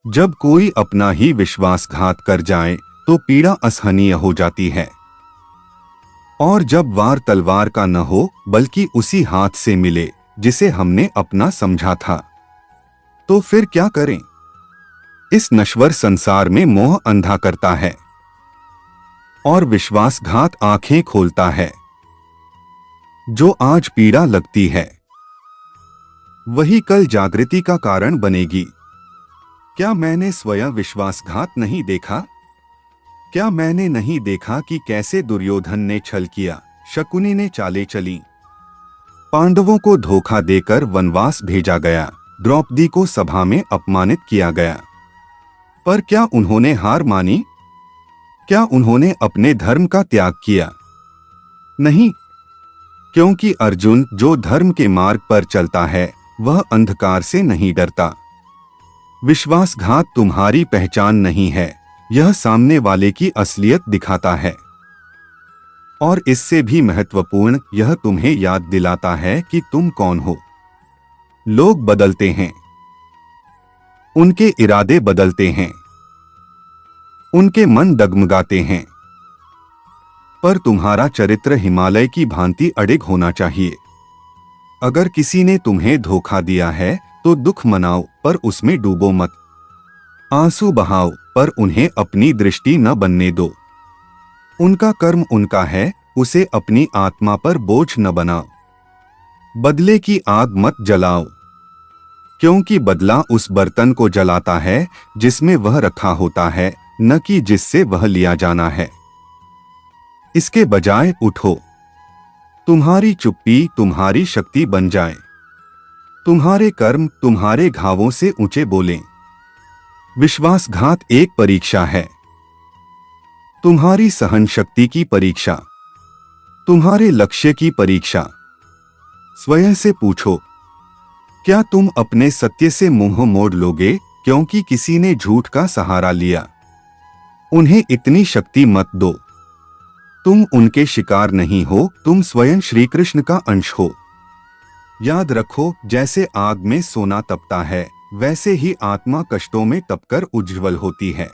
जब कोई अपना ही विश्वासघात कर जाए तो पीड़ा असहनीय हो जाती है। और जब वार तलवार का न हो बल्कि उसी हाथ से मिले जिसे हमने अपना समझा था, तो फिर क्या करें? इस नश्वर संसार में मोह अंधा करता है और विश्वासघात आंखें खोलता है। जो आज पीड़ा लगती है वही कल जागृति का कारण बनेगी। क्या मैंने स्वयं विश्वासघात नहीं देखा? क्या मैंने नहीं देखा कि कैसे दुर्योधन ने छल किया, शकुनी ने चालें चली, पांडवों को धोखा देकर वनवास भेजा गया, द्रौपदी को सभा में अपमानित किया गया, पर क्या उन्होंने हार मानी? क्या उन्होंने अपने धर्म का त्याग किया? नहीं, क्योंकि अर्जुन जो धर्म के मार्ग पर चलता है वह अंधकार से नहीं डरता। विश्वासघात तुम्हारी पहचान नहीं है, यह सामने वाले की असलियत दिखाता है। और इससे भी महत्वपूर्ण, यह तुम्हें याद दिलाता है कि तुम कौन हो। लोग बदलते हैं, उनके इरादे बदलते हैं, उनके मन डगमगाते हैं, पर तुम्हारा चरित्र हिमालय की भांति अडिग होना चाहिए। अगर किसी ने तुम्हें धोखा दिया है तो दुख मनाओ पर उसमें डूबो मत। आंसू बहाओ पर उन्हें अपनी दृष्टि न बनने दो। उनका कर्म उनका है, उसे अपनी आत्मा पर बोझ न बनाओ। बदले की आग मत जलाओ, क्योंकि बदला उस बर्तन को जलाता है जिसमें वह रखा होता है, न कि जिससे वह लिया जाना है। इसके बजाय उठो, तुम्हारी चुप्पी तुम्हारी शक्ति बन जाए, तुम्हारे कर्म तुम्हारे घावों से ऊंचे बोलें। विश्वासघात एक परीक्षा है, तुम्हारी सहन शक्ति की परीक्षा, तुम्हारे लक्ष्य की परीक्षा। स्वयं से पूछो, क्या तुम अपने सत्य से मुंह मोड़ लोगे क्योंकि किसी ने झूठ का सहारा लिया? उन्हें इतनी शक्ति मत दो। तुम उनके शिकार नहीं हो, तुम स्वयं श्री कृष्ण का अंश हो। याद रखो, जैसे आग में सोना तपता है वैसे ही आत्मा कष्टों में तपकर उज्ज्वल होती है।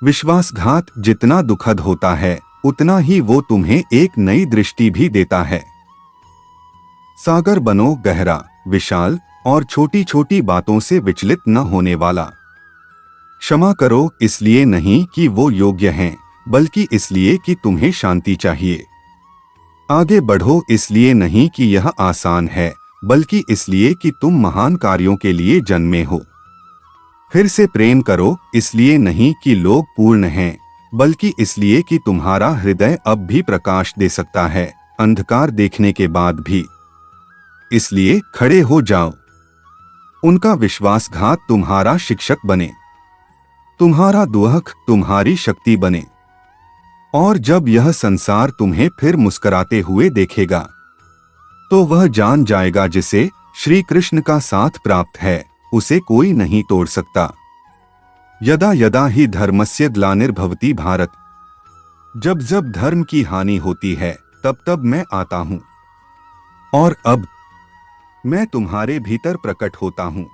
विश्वासघात जितना दुखद होता है उतना ही वो तुम्हें एक नई दृष्टि भी देता है। सागर बनो गहरा, विशाल और छोटी छोटी बातों से विचलित न होने वाला। क्षमा करो इसलिए नहीं कि वो योग्य हैं, बल्कि इसलिए कि तुम्हें शांति चाहिए। आगे बढ़ो इसलिए नहीं कि यह आसान है, बल्कि इसलिए कि तुम महान कार्यों के लिए जन्मे हो। फिर से प्रेम करो इसलिए नहीं कि लोग पूर्ण हैं, बल्कि इसलिए कि तुम्हारा हृदय अब भी प्रकाश दे सकता है, अंधकार देखने के बाद भी। इसलिए खड़े हो जाओ। उनका विश्वासघात तुम्हारा शिक्षक बने, तुम्हारा दुख तुम्हारी शक्ति बने। और जब यह संसार तुम्हें फिर मुस्कुराते हुए देखेगा तो वह जान जाएगा जिसे श्री कृष्ण का साथ प्राप्त है उसे कोई नहीं तोड़ सकता। यदा यदा ही धर्मस्य ग्लानिर्भवति भारत, जब जब धर्म की हानि होती है तब तब मैं आता हूं और अब मैं तुम्हारे भीतर प्रकट होता हूं।